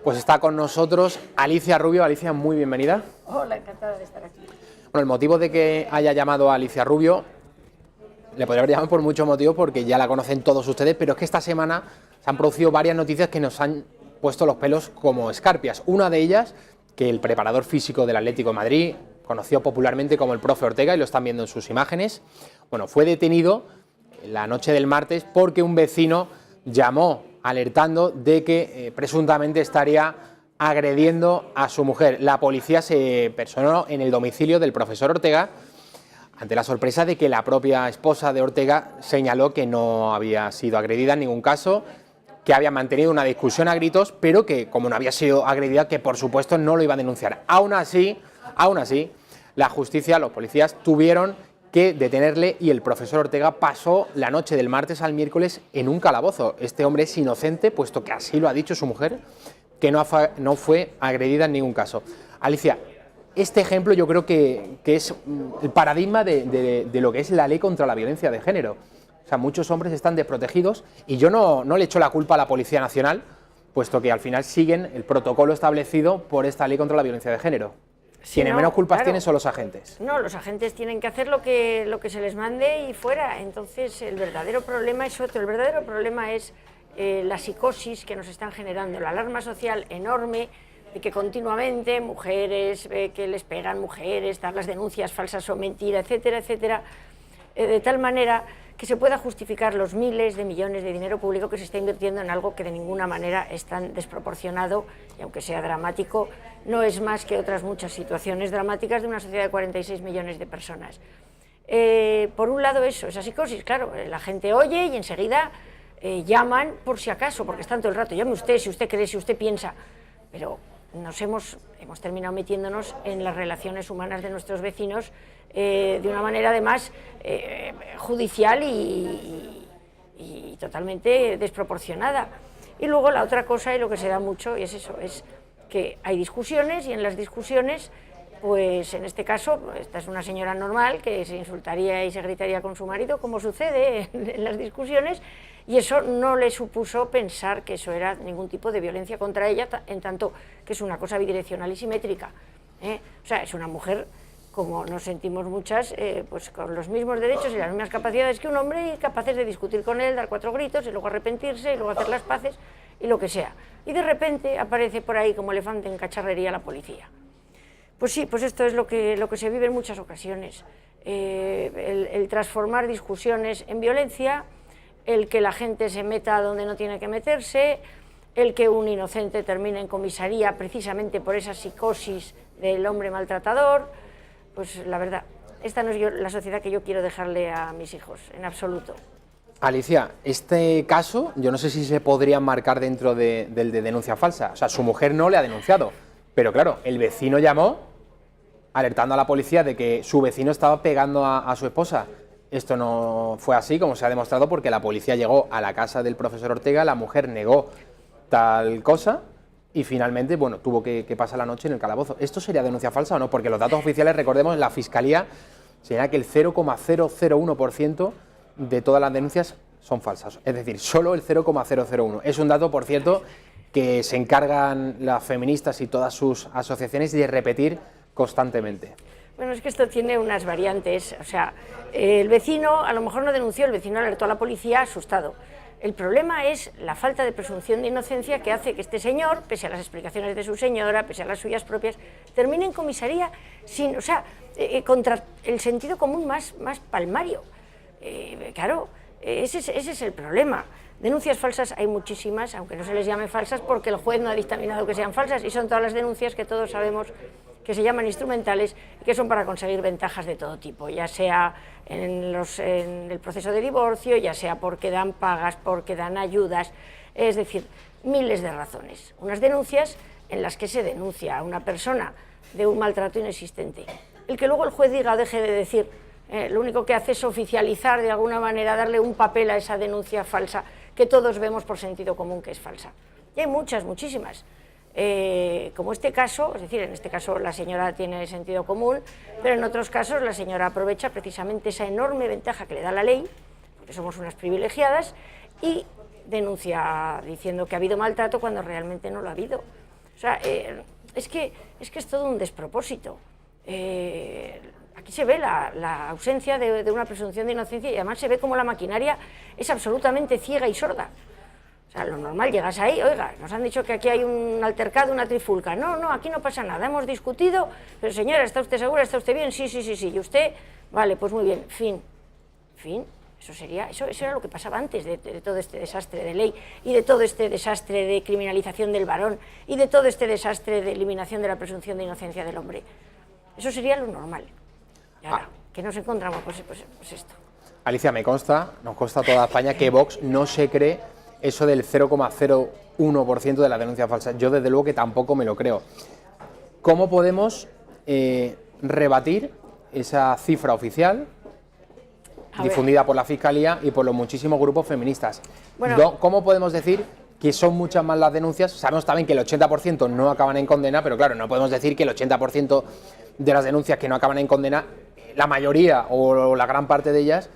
Pues está con nosotros Alicia Rubio. Alicia, muy bienvenida. Hola, encantada de estar aquí. Bueno, el motivo de que haya llamado a Alicia Rubio, le podría haber llamado por muchos motivos porque ya la conocen todos ustedes, pero es que esta semana se han producido varias noticias que nos han puesto los pelos como escarpias. Una de ellas, que el preparador físico del Atlético de Madrid, conocido popularmente como el profe Ortega, y lo están viendo en sus imágenes, bueno, fue detenido la noche del martes porque un vecino llamó alertando de que presuntamente estaría agrediendo a su mujer. La policía se personó en el domicilio del profesor Ortega ante la sorpresa de que la propia esposa de Ortega señaló que no había sido agredida en ningún caso, que había mantenido una discusión a gritos, pero que como no había sido agredida, que por supuesto no lo iba a denunciar. Aún así, la justicia, los policías tuvieron que detenerle y el profesor Ortega pasó la noche del martes al miércoles en un calabozo. Este hombre es inocente, puesto que así lo ha dicho su mujer, que no fue agredida en ningún caso. Alicia, este ejemplo yo creo que es el paradigma de lo que es la ley contra la violencia de género. O sea, muchos hombres están desprotegidos y yo no le echo la culpa a la Policía Nacional, puesto que al final siguen el protocolo establecido por esta ley contra la violencia de género. Sí, Quienes menos culpas tienen son los agentes. No, los agentes tienen que hacer lo que se les mande y fuera. Entonces, el verdadero problema es otro. El verdadero problema es la psicosis que nos están generando, la alarma social enorme de que continuamente mujeres que les pegan mujeres, dar las denuncias falsas o mentiras, etcétera, etcétera, de tal manera que se pueda justificar los miles de millones de dinero público que se está invirtiendo en algo que de ninguna manera es tan desproporcionado y aunque sea dramático, no es más que otras muchas situaciones dramáticas de una sociedad de 46 millones de personas. Por un lado eso, esa psicosis, claro, la gente oye y enseguida llaman por si acaso, porque están todo el rato, llame usted, si usted cree, si usted piensa, pero hemos terminado metiéndonos en las relaciones humanas de nuestros vecinos de una manera además judicial y totalmente desproporcionada. Y luego la otra cosa, y lo que se da mucho, y es eso, es que hay discusiones y en las discusiones, pues en este caso, esta es una señora normal que se insultaría y se gritaría con su marido, como sucede en las discusiones, y eso no le supuso pensar que eso era ningún tipo de violencia contra ella, en tanto que es una cosa bidireccional y simétrica. O sea, es una mujer, como nos sentimos muchas, pues con los mismos derechos y las mismas capacidades que un hombre y capaces de discutir con él, dar 4 gritos y luego arrepentirse y luego hacer las paces y lo que sea. Y de repente aparece por ahí como elefante en cacharrería la policía. Pues sí, pues esto es lo que se vive en muchas ocasiones. El transformar discusiones en violencia, el que la gente se meta donde no tiene que meterse, el que un inocente termine en comisaría precisamente por esa psicosis del hombre maltratador. Pues la verdad, esta no es la sociedad que yo quiero dejarle a mis hijos, en absoluto. Alicia, este caso, yo no sé si se podría marcar dentro del de denuncia falsa. O sea, su mujer no le ha denunciado, pero claro, el vecino llamó alertando a la policía de que su vecino estaba pegando a su esposa. Esto no fue así, como se ha demostrado, porque la policía llegó a la casa del profesor Ortega, la mujer negó tal cosa y finalmente, bueno, tuvo que pasar la noche en el calabozo. ¿Esto sería denuncia falsa o no? Porque los datos oficiales, recordemos, la Fiscalía señala que el 0,001% de todas las denuncias son falsas. Es decir, solo el 0,001. Es un dato, por cierto, que se encargan las feministas y todas sus asociaciones de repetir constantemente. Bueno, es que esto tiene unas variantes. O sea, el vecino a lo mejor no denunció, el vecino alertó a la policía asustado. El problema es la falta de presunción de inocencia que hace que este señor, pese a las explicaciones de su señora, pese a las suyas propias, termine en comisaría sin, o sea, contra el sentido común más palmario. Claro, ese es el problema. Denuncias falsas hay muchísimas, aunque no se les llame falsas, porque el juez no ha dictaminado que sean falsas, y son todas las denuncias que todos sabemos que se llaman instrumentales y que son para conseguir ventajas de todo tipo, ya sea en el proceso de divorcio, ya sea porque dan pagas, porque dan ayudas, es decir, miles de razones. Unas denuncias en las que se denuncia a una persona de un maltrato inexistente. El que luego el juez diga o deje de decir, lo único que hace es oficializar de alguna manera, darle un papel a esa denuncia falsa que todos vemos por sentido común que es falsa. Y hay muchas, muchísimas. Como este caso, es decir, en este caso la señora tiene sentido común, pero en otros casos la señora aprovecha precisamente esa enorme ventaja que le da la ley, porque somos unas privilegiadas, y denuncia diciendo que ha habido maltrato cuando realmente no lo ha habido. O sea, es que es todo un despropósito. Aquí se ve la ausencia de una presunción de inocencia y además se ve como la maquinaria es absolutamente ciega y sorda. O sea, lo normal, llegas ahí, oiga, nos han dicho que aquí hay un altercado, una trifulca. No, no, aquí no pasa nada, hemos discutido, pero señora, ¿está usted segura? ¿Está usted bien? Sí, sí, sí, sí. ¿Y usted? Vale, pues muy bien, fin. Fin. Eso era lo que pasaba antes de todo este desastre de ley y de todo este desastre de criminalización del varón y de todo este desastre de eliminación de la presunción de inocencia del hombre. Eso sería lo normal. Y ahora, ¿qué nos encontramos? Pues esto. Alicia, nos consta a toda España que Vox no se cree eso del 0,01% de las denuncias falsas. Yo desde luego que tampoco me lo creo. ¿Cómo podemos rebatir esa cifra oficial difundida por la Fiscalía y por los muchísimos grupos feministas? Bueno, ¿cómo podemos decir que son muchas más las denuncias? Sabemos también que el 80% no acaban en condena, pero claro, no podemos decir que el 80% de las denuncias que no acaban en condena, la mayoría o la gran parte de ellas,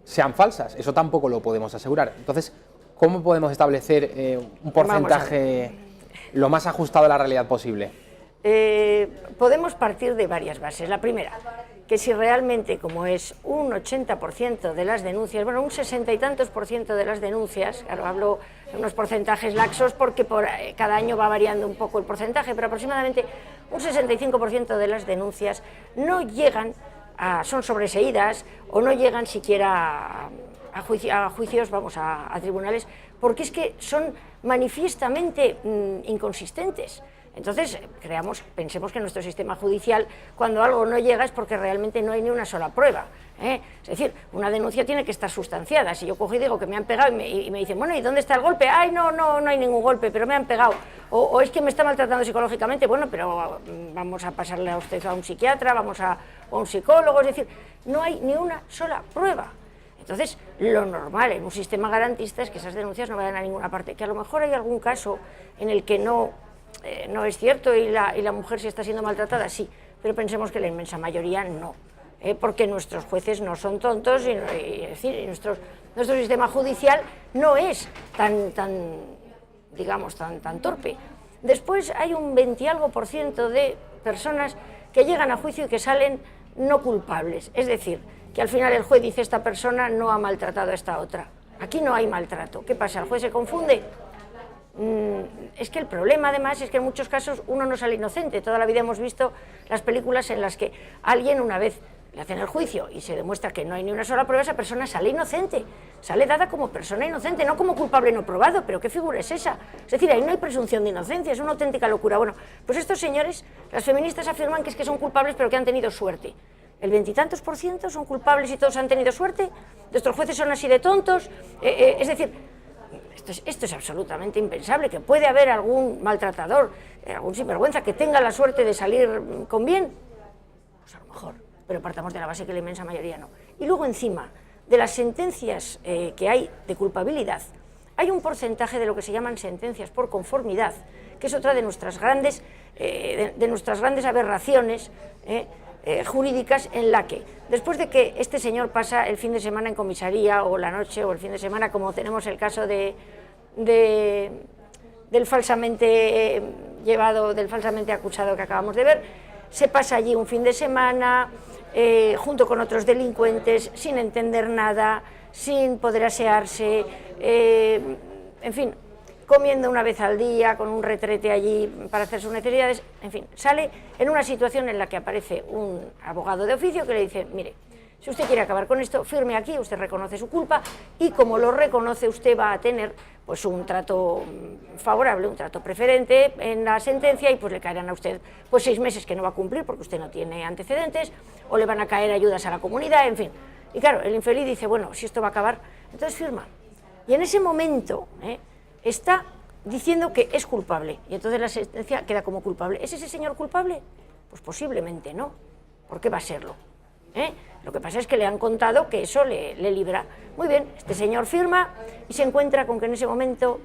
sean falsas. Eso tampoco lo podemos asegurar. Entonces, ¿cómo podemos establecer un porcentaje lo más ajustado a la realidad posible? Podemos partir de varias bases. La primera, que si realmente, como es un 80% de las denuncias, bueno, un 60 y tantos % de las denuncias, claro, hablo de unos porcentajes laxos porque cada año va variando un poco el porcentaje, pero aproximadamente un 65% de las denuncias no llegan son sobreseídas o no llegan siquiera a juicios, vamos, a tribunales, porque es que son manifiestamente inconsistentes. Entonces, pensemos que nuestro sistema judicial, cuando algo no llega es porque realmente no hay ni una sola prueba, ¿eh? Es decir, una denuncia tiene que estar sustanciada. Si yo cojo y digo que me han pegado y me dicen, bueno, ¿y dónde está el golpe? Ay, no hay ningún golpe, pero me han pegado. O es que me está maltratando psicológicamente. Bueno, pero vamos a pasarle a usted a un psiquiatra, vamos a un psicólogo. Es decir, no hay ni una sola prueba. Entonces, lo normal en un sistema garantista es que esas denuncias no vayan a ninguna parte. Que a lo mejor hay algún caso en el que no es cierto y la mujer sí está siendo maltratada, sí, pero pensemos que la inmensa mayoría no, porque nuestros jueces no son tontos y nuestro sistema judicial no es tan torpe. Después hay un 20 y algo % de personas que llegan a juicio y que salen no culpables, es decir, que al final el juez dice esta persona no ha maltratado a esta otra. Aquí no hay maltrato. ¿Qué pasa? ¿El juez se confunde? Es que el problema además es que en muchos casos uno no sale inocente. Toda la vida hemos visto las películas en las que alguien, una vez le hacen el juicio y se demuestra que no hay ni una sola prueba, esa persona sale inocente, sale dada como persona inocente, no como culpable no probado. Pero ¿qué figura es esa? Es decir, ahí no hay presunción de inocencia, es una auténtica locura. Bueno, pues estos señores, las feministas afirman que es que son culpables pero que han tenido suerte. El 20 y tantos % son culpables y todos han tenido suerte. Nuestros jueces son así de tontos. Es decir, esto es absolutamente impensable, que puede haber algún maltratador, algún sinvergüenza que tenga la suerte de salir con bien. Pues a lo mejor, pero partamos de la base que la inmensa mayoría no. Y luego encima de las sentencias que hay de culpabilidad, hay un porcentaje de lo que se llaman sentencias por conformidad, que es otra de nuestras grandes aberraciones jurídicas, en la que después de que este señor pasa el fin de semana en comisaría o la noche o el fin de semana, como tenemos el caso del falsamente del falsamente acusado que acabamos de ver, se pasa allí un fin de semana junto con otros delincuentes sin entender nada, sin poder asearse, en fin, comiendo una vez al día, con un retrete allí para hacer sus necesidades, en fin, sale en una situación en la que aparece un abogado de oficio que le dice, mire, si usted quiere acabar con esto, firme aquí, usted reconoce su culpa y como lo reconoce usted va a tener pues un trato favorable, un trato preferente en la sentencia y pues le caerán a usted pues 6 meses que no va a cumplir porque usted no tiene antecedentes o le van a caer ayudas a la comunidad, en fin. Y claro, el infeliz dice, bueno, si esto va a acabar, entonces firma. Y en ese momento está diciendo que es culpable y entonces la sentencia queda como culpable. ¿Es ese señor culpable? Pues posiblemente no. ¿Por qué va a serlo? Lo que pasa es que le han contado que eso le libra. Muy bien, este señor firma y se encuentra con que en ese momento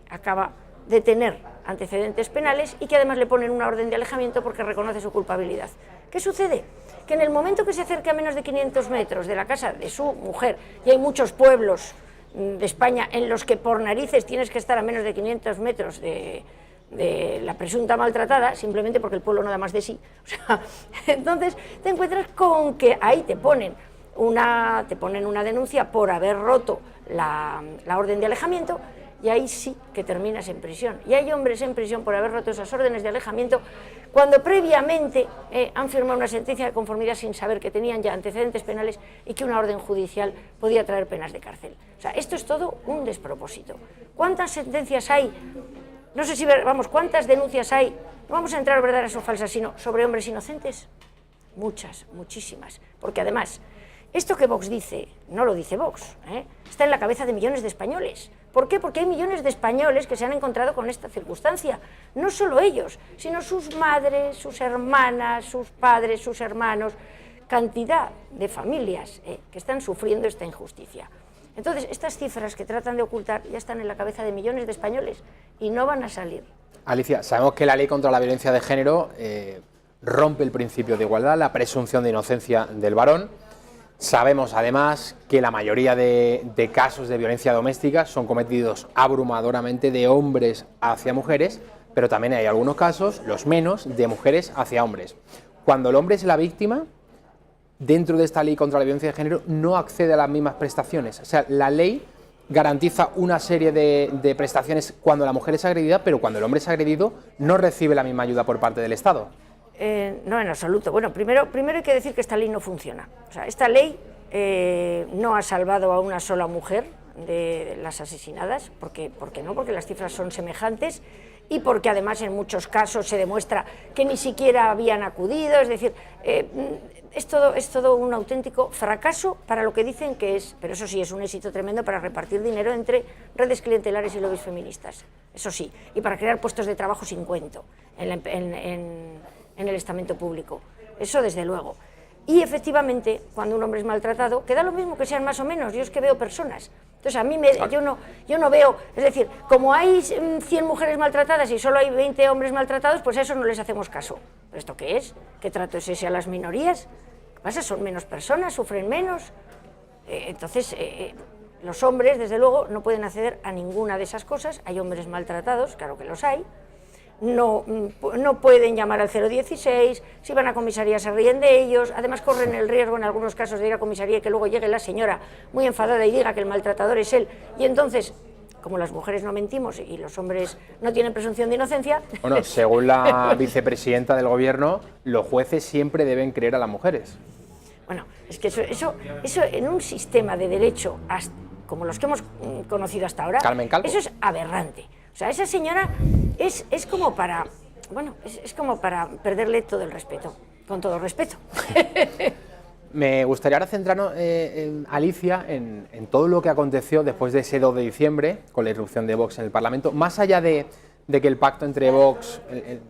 acaba de tener antecedentes penales y que además le ponen una orden de alejamiento porque reconoce su culpabilidad. ¿Qué sucede? Que en el momento que se acerca a menos de 500 metros de la casa de su mujer, y hay muchos pueblos de España en los que por narices tienes que estar a menos de 500 metros de la presunta maltratada, simplemente porque el pueblo no da más de sí. O sea, entonces te encuentras con que ahí te ponen una denuncia por haber roto la orden de alejamiento, y ahí sí que terminas en prisión. Y hay hombres en prisión por haber roto esas órdenes de alejamiento cuando previamente han firmado una sentencia de conformidad sin saber que tenían ya antecedentes penales y que una orden judicial podía traer penas de cárcel. O sea, esto es todo un despropósito. ¿Cuántas sentencias hay? No sé si, vamos, ¿cuántas denuncias hay? No vamos a entrar verdaderas o falsas, sino sobre hombres inocentes. Muchas, muchísimas. Porque además, esto que Vox dice, no lo dice Vox, está en la cabeza de millones de españoles. ¿Por qué? Porque hay millones de españoles que se han encontrado con esta circunstancia. No solo ellos, sino sus madres, sus hermanas, sus padres, sus hermanos, cantidad de familias que están sufriendo esta injusticia. Entonces, estas cifras que tratan de ocultar ya están en la cabeza de millones de españoles y no van a salir. Alicia, sabemos que la ley contra la violencia de género rompe el principio de igualdad, la presunción de inocencia del varón. Sabemos además que la mayoría de casos de violencia doméstica son cometidos abrumadoramente de hombres hacia mujeres, pero también hay algunos casos, los menos, de mujeres hacia hombres. Cuando el hombre es la víctima, dentro de esta ley contra la violencia de género no accede a las mismas prestaciones. O sea, la ley garantiza una serie de prestaciones cuando la mujer es agredida, pero cuando el hombre es agredido no recibe la misma ayuda por parte del Estado. No, en absoluto. Bueno, primero hay que decir que esta ley no funciona. O sea, esta ley no ha salvado a una sola mujer de las asesinadas, porque no, porque las cifras son semejantes y porque además en muchos casos se demuestra que ni siquiera habían acudido, es decir, es todo un auténtico fracaso para lo que dicen que es, pero eso sí, es un éxito tremendo para repartir dinero entre redes clientelares y lobbies feministas, eso sí, y para crear puestos de trabajo sin cuento en el estamento público, eso desde luego. Y efectivamente, cuando un hombre es maltratado, queda lo mismo que sean más o menos, yo es que veo personas. Entonces, a mí yo no veo, es decir, como hay 100 mujeres maltratadas y solo hay 20 hombres maltratados, pues a eso no les hacemos caso. ¿Pero esto qué es? ¿Qué trato es ese a las minorías? ¿Qué pasa? ¿Son menos personas? ¿Sufren menos? Entonces, los hombres, desde luego, no pueden acceder a ninguna de esas cosas. Hay hombres maltratados, claro que los hay. No pueden llamar al 016, si van a comisaría se ríen de ellos, además corren el riesgo en algunos casos de ir a comisaría y que luego llegue la señora muy enfadada y diga que el maltratador es él, y entonces, como las mujeres no mentimos y los hombres no tienen presunción de inocencia... Bueno, según la vicepresidenta del gobierno, los jueces siempre deben creer a las mujeres. Bueno, es que eso en un sistema de derecho como los que hemos conocido hasta ahora, Carmen Calvo, eso es aberrante. O sea, esa señora es como para, bueno, es como para perderle todo el respeto, con todo respeto. Me gustaría ahora centrarnos, Alicia, en todo lo que aconteció después de ese 2 de diciembre, con la irrupción de Vox en el Parlamento, más allá de que el pacto entre Vox,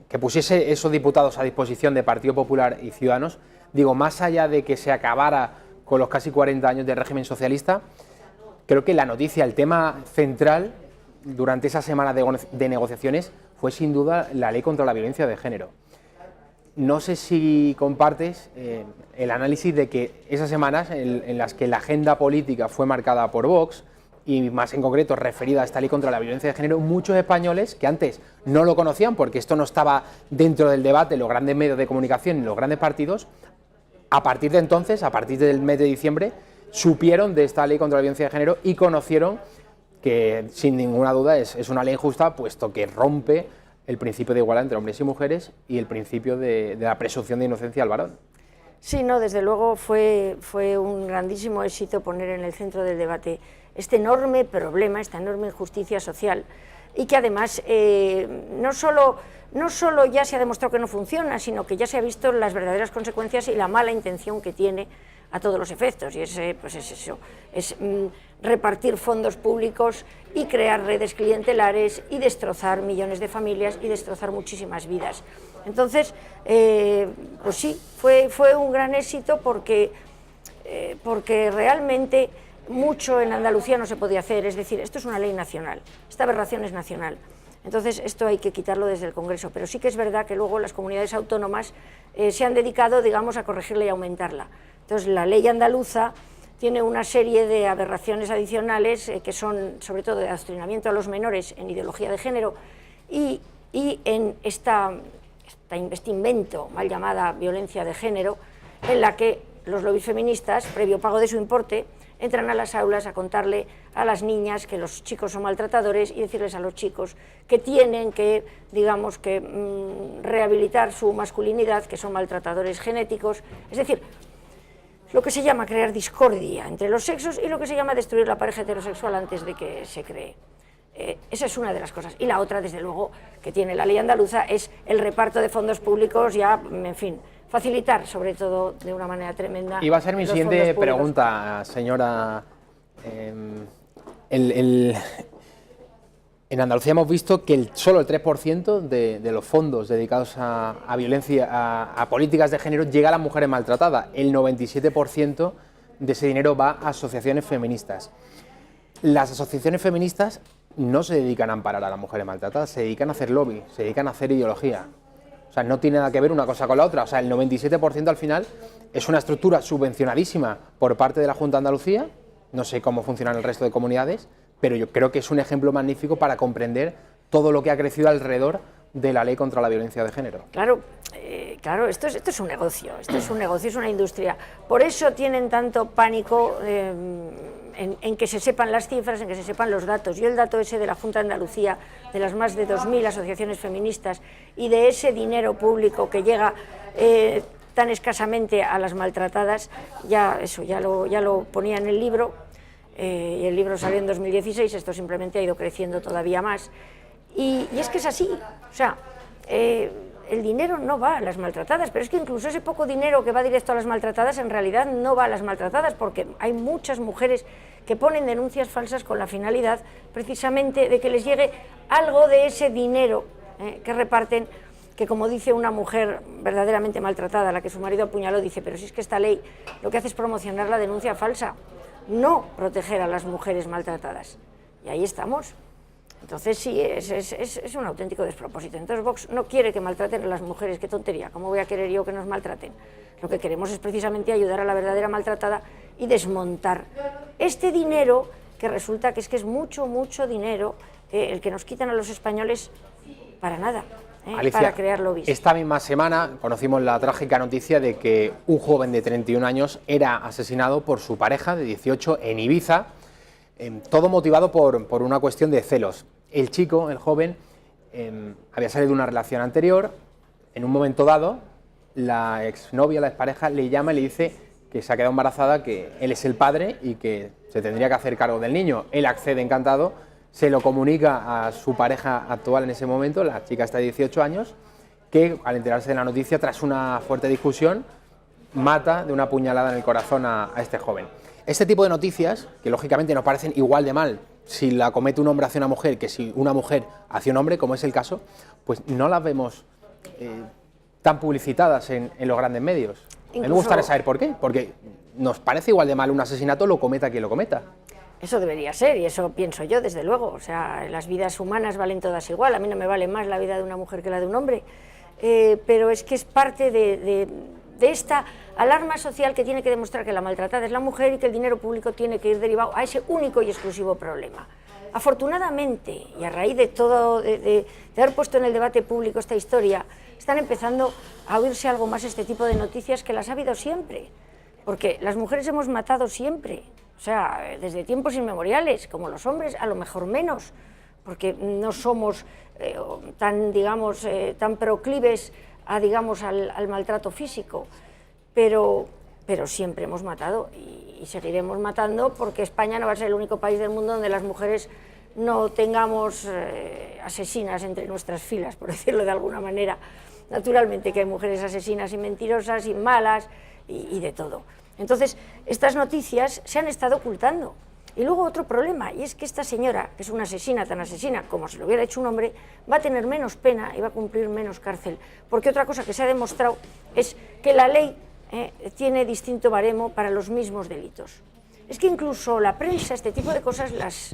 que pusiese esos diputados a disposición de Partido Popular y Ciudadanos, digo, más allá de que se acabara con los casi 40 años de régimen socialista, creo que la noticia, el tema central durante esa semana de negociaciones fue sin duda la ley contra la violencia de género. No sé si compartes el análisis de que esas semanas en las que la agenda política fue marcada por Vox, y más en concreto referida a esta ley contra la violencia de género, muchos españoles que antes no lo conocían porque esto no estaba dentro del debate en los grandes medios de comunicación, en los grandes partidos, a partir de entonces, a partir del mes de diciembre, supieron de esta ley contra la violencia de género y conocieron que sin ninguna duda es una ley injusta, puesto que rompe el principio de igualdad entre hombres y mujeres y el principio de la presunción de inocencia al varón. Sí, no, desde luego fue un grandísimo éxito poner en el centro del debate este enorme problema, esta enorme injusticia social, y que además no solo ya se ha demostrado que no funciona, sino que ya se ha visto las verdaderas consecuencias y la mala intención que tiene a todos los efectos, y pues es eso, es repartir fondos públicos y crear redes clientelares y destrozar millones de familias y destrozar muchísimas vidas. Entonces, pues sí, fue un gran éxito porque realmente mucho en Andalucía no se podía hacer, es decir, esto es una ley nacional, esta aberración es nacional. Entonces, esto hay que quitarlo desde el Congreso, pero sí que es verdad que luego las comunidades autónomas se han dedicado, digamos, a corregirla y aumentarla. Entonces, la ley andaluza tiene una serie de aberraciones adicionales que son sobre todo de adoctrinamiento a los menores en ideología de género y en este invento mal llamada violencia de género, en la que los lobbies feministas, previo pago de su importe, entran a las aulas a contarle a las niñas que los chicos son maltratadores y decirles a los chicos que tienen que, digamos, que rehabilitar su masculinidad, que son maltratadores genéticos, es decir, lo que se llama crear discordia entre los sexos y lo que se llama destruir la pareja heterosexual antes de que se cree. Esa es una de las cosas. Y la otra, desde luego, que tiene la ley andaluza es el reparto de fondos públicos, ya, en fin, facilitar, sobre todo, de una manera tremenda. Y va a ser mi siguiente pregunta, señora. En Andalucía hemos visto que solo el 3% de los fondos dedicados a violencia, a políticas de género, llega a las mujeres maltratadas. El 97% de ese dinero va a asociaciones feministas. Las asociaciones feministas no se dedican a amparar a las mujeres maltratadas, se dedican a hacer lobby, se dedican a hacer ideología. O sea, no tiene nada que ver una cosa con la otra. O sea, el 97% al final es una estructura subvencionadísima por parte de la Junta de Andalucía. No sé cómo funcionan el resto de comunidades, pero yo creo que es un ejemplo magnífico para comprender todo lo que ha crecido alrededor de la ley contra la violencia de género. Claro, claro, esto es un negocio, es una industria. Por eso tienen tanto pánico en que se sepan las cifras, en que se sepan los datos. Yo el dato ese de la Junta de Andalucía, de las más de 2000 asociaciones feministas y de ese dinero público que llega tan escasamente a las maltratadas, ya lo ponía en el libro, y el libro salió en 2016, esto simplemente ha ido creciendo todavía más. Y es que es así, o sea, el dinero no va a las maltratadas, pero es que incluso ese poco dinero que va directo a las maltratadas en realidad no va a las maltratadas, porque hay muchas mujeres que ponen denuncias falsas con la finalidad precisamente de que les llegue algo de ese dinero que reparten, que como dice una mujer verdaderamente maltratada, a la que su marido apuñaló, dice, pero si es que esta ley lo que hace es promocionar la denuncia falsa, no proteger a las mujeres maltratadas. Y ahí estamos. Entonces sí, es un auténtico despropósito. Entonces Vox no quiere que maltraten a las mujeres, qué tontería, ¿cómo voy a querer yo que nos maltraten? Lo que queremos es precisamente ayudar a la verdadera maltratada y desmontar este dinero, que resulta que es mucho, mucho dinero, el que nos quitan a los españoles para nada, Alicia, para crear lobbies. Esta misma semana conocimos la trágica noticia de que un joven de 31 años era asesinado por su pareja de 18 en Ibiza, todo motivado por una cuestión de celos. El chico, el joven, había salido de una relación anterior. En un momento dado, la exnovia, la expareja, le llama y le dice que se ha quedado embarazada, que él es el padre y que se tendría que hacer cargo del niño. Él accede encantado, se lo comunica a su pareja actual en ese momento, la chica está de 18 años, que al enterarse de la noticia, tras una fuerte discusión, mata de una puñalada en el corazón a este joven. Este tipo de noticias, que lógicamente nos parecen igual de mal si la comete un hombre hacia una mujer que si una mujer hacia un hombre, como es el caso, pues no las vemos tan publicitadas en los grandes medios. A mí me gustaría saber por qué, porque nos parece igual de mal un asesinato, lo cometa quien lo cometa. Eso debería ser, y eso pienso yo, desde luego. O sea, las vidas humanas valen todas igual. A mí no me vale más la vida de una mujer que la de un hombre, pero es que es parte de esta alarma social que tiene que demostrar que la maltratada es la mujer y que el dinero público tiene que ir derivado a ese único y exclusivo problema. Afortunadamente, y a raíz de todo, de haber puesto en el debate público esta historia, están empezando a oírse algo más este tipo de noticias, que las ha habido siempre, porque las mujeres hemos matado siempre, o sea, desde tiempos inmemoriales, como los hombres, a lo mejor menos, porque no somos tan, digamos, tan proclives a, digamos, al maltrato físico, pero siempre hemos matado y seguiremos matando, porque España no va a ser el único país del mundo donde las mujeres no tengamos asesinas entre nuestras filas, por decirlo de alguna manera. Naturalmente que hay mujeres asesinas y mentirosas y malas y de todo. Entonces, estas noticias se han estado ocultando. Y luego otro problema, y es que esta señora, que es una asesina, tan asesina como si lo hubiera hecho un hombre, va a tener menos pena y va a cumplir menos cárcel. Porque otra cosa que se ha demostrado es que la ley tiene distinto baremo para los mismos delitos. Es que incluso la prensa este tipo de cosas las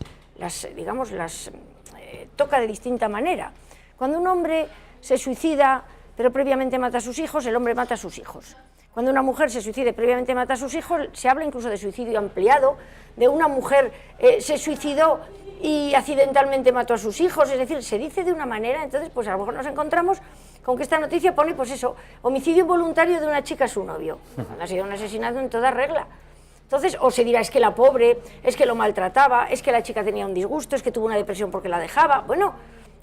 toca de distinta manera. Cuando un hombre se suicida, pero previamente mata a sus hijos, el hombre mata a sus hijos. Cuando una mujer se suicida y previamente mata a sus hijos, se habla incluso de suicidio ampliado, de una mujer se suicidó y accidentalmente mató a sus hijos, es decir, se dice de una manera, entonces pues a lo mejor nos encontramos con que esta noticia pone pues eso, homicidio involuntario de una chica a su novio, cuando ha sido un asesinato en toda regla. Entonces, o se dirá, es que la pobre, es que lo maltrataba, es que la chica tenía un disgusto, es que tuvo una depresión porque la dejaba. Bueno,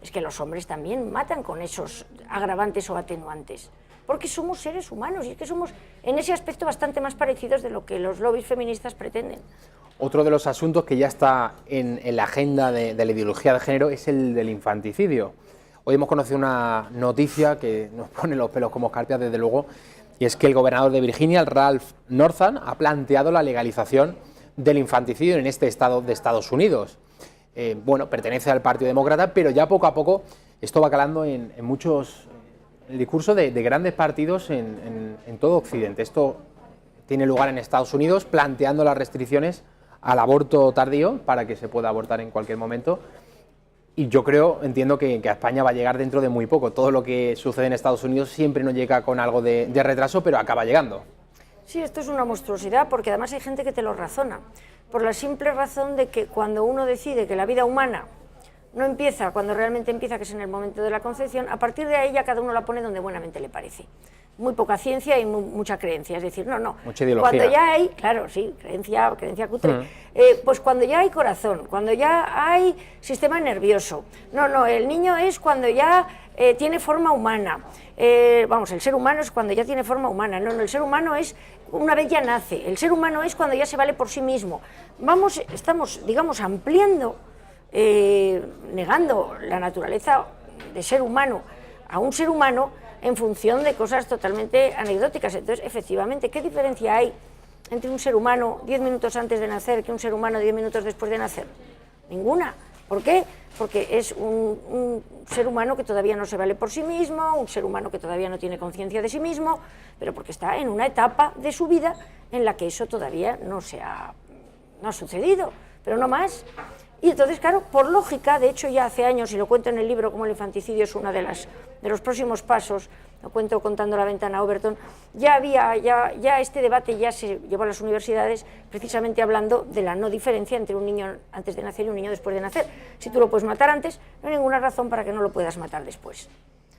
es que los hombres también matan con esos agravantes o atenuantes, porque somos seres humanos y es que somos en ese aspecto bastante más parecidos de lo que los lobbies feministas pretenden. Otro de los asuntos que ya está en la agenda de la ideología de género es el del infanticidio. Hoy hemos conocido una noticia que nos pone los pelos como escarpias, desde luego, y es que el gobernador de Virginia, Ralph Northam, ha planteado la legalización del infanticidio en este estado de Estados Unidos. Bueno, pertenece al Partido Demócrata, pero ya poco a poco esto va calando en muchos... el discurso de grandes partidos en todo Occidente. Esto tiene lugar en Estados Unidos, planteando las restricciones al aborto tardío para que se pueda abortar en cualquier momento. Y yo entiendo que a España va a llegar dentro de muy poco. Todo lo que sucede en Estados Unidos siempre nos llega con algo de retraso, pero acaba llegando. Sí, esto es una monstruosidad, porque además hay gente que te lo razona, por la simple razón de que cuando uno decide que la vida humana no empieza cuando realmente empieza, que es en el momento de la concepción, a partir de ahí ya cada uno la pone donde buenamente le parece. Muy poca ciencia y mucha creencia, es decir, no. Mucha ideología. Cuando ya hay, claro, sí, creencia cutre, pues cuando ya hay corazón, cuando ya hay sistema nervioso. No, el niño es cuando ya tiene forma humana. Vamos, el ser humano es cuando ya tiene forma humana. No, el ser humano es una vez ya nace. El ser humano es cuando ya se vale por sí mismo. Estamos, digamos, ampliando, negando la naturaleza de ser humano a un ser humano en función de cosas totalmente anecdóticas. Entonces, efectivamente, ¿qué diferencia hay entre un ser humano 10 minutos antes de nacer que un ser humano 10 minutos después de nacer? Ninguna. ¿Por qué? Porque es un ser humano que todavía no se vale por sí mismo, un ser humano que todavía no tiene conciencia de sí mismo, pero porque está en una etapa de su vida en la que eso todavía no ha sucedido, pero no más. Y entonces, claro, por lógica, de hecho ya hace años, y lo cuento en el libro como el infanticidio es uno de los próximos pasos, lo cuento contando la ventana a Overton, ya este debate ya se llevó a las universidades precisamente hablando de la no diferencia entre un niño antes de nacer y un niño después de nacer. Si tú lo puedes matar antes, no hay ninguna razón para que no lo puedas matar después.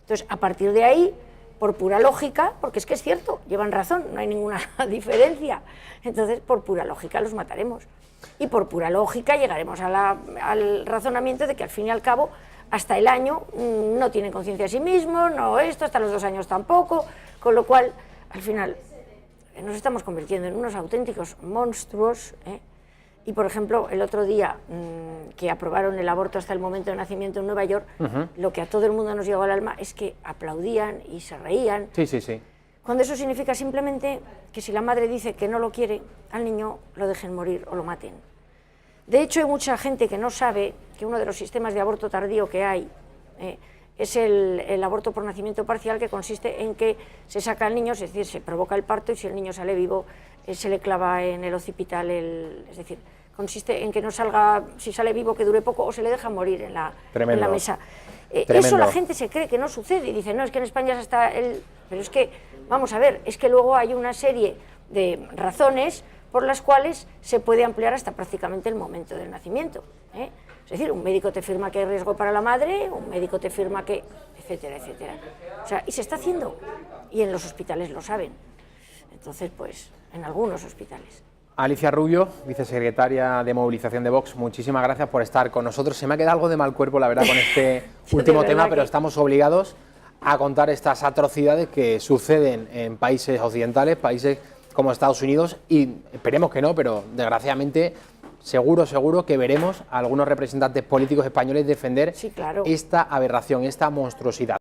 Entonces, a partir de ahí, por pura lógica, porque es que es cierto, llevan razón, no hay ninguna diferencia, entonces por pura lógica los mataremos. Y por pura lógica llegaremos al razonamiento de que al fin y al cabo hasta el año no tienen conciencia de sí mismos, hasta los 2 años tampoco, con lo cual al final nos estamos convirtiendo en unos auténticos monstruos. Y por ejemplo, el otro día que aprobaron el aborto hasta el momento de nacimiento en Nueva York, lo que a todo el mundo nos llegó al alma es que aplaudían y se reían. Sí. Cuando eso significa simplemente que si la madre dice que no lo quiere, al niño lo dejen morir o lo maten. De hecho, hay mucha gente que no sabe que uno de los sistemas de aborto tardío que hay es el aborto por nacimiento parcial, que consiste en que se saca al niño, es decir, se provoca el parto y si el niño sale vivo, se le clava en el occipital, es decir, consiste en que no salga, si sale vivo, que dure poco o se le deja morir en la mesa. Eso la gente se cree que no sucede y dice, no, es que en España es hasta el... Pero es que, vamos a ver, es que luego hay una serie de razones por las cuales se puede ampliar hasta prácticamente el momento del nacimiento. Es decir, un médico te firma que hay riesgo para la madre, un médico te firma que... etcétera, etcétera. O sea, y se está haciendo, y en los hospitales lo saben. Entonces, pues, en algunos hospitales. Alicia Rubio, vicesecretaria de Movilización de Vox, muchísimas gracias por estar con nosotros. Se me ha quedado algo de mal cuerpo, la verdad, con este último tema, pero estamos obligados a contar estas atrocidades que suceden en países occidentales, países como Estados Unidos, y esperemos que no, pero desgraciadamente seguro que veremos a algunos representantes políticos españoles defender esta aberración, esta monstruosidad.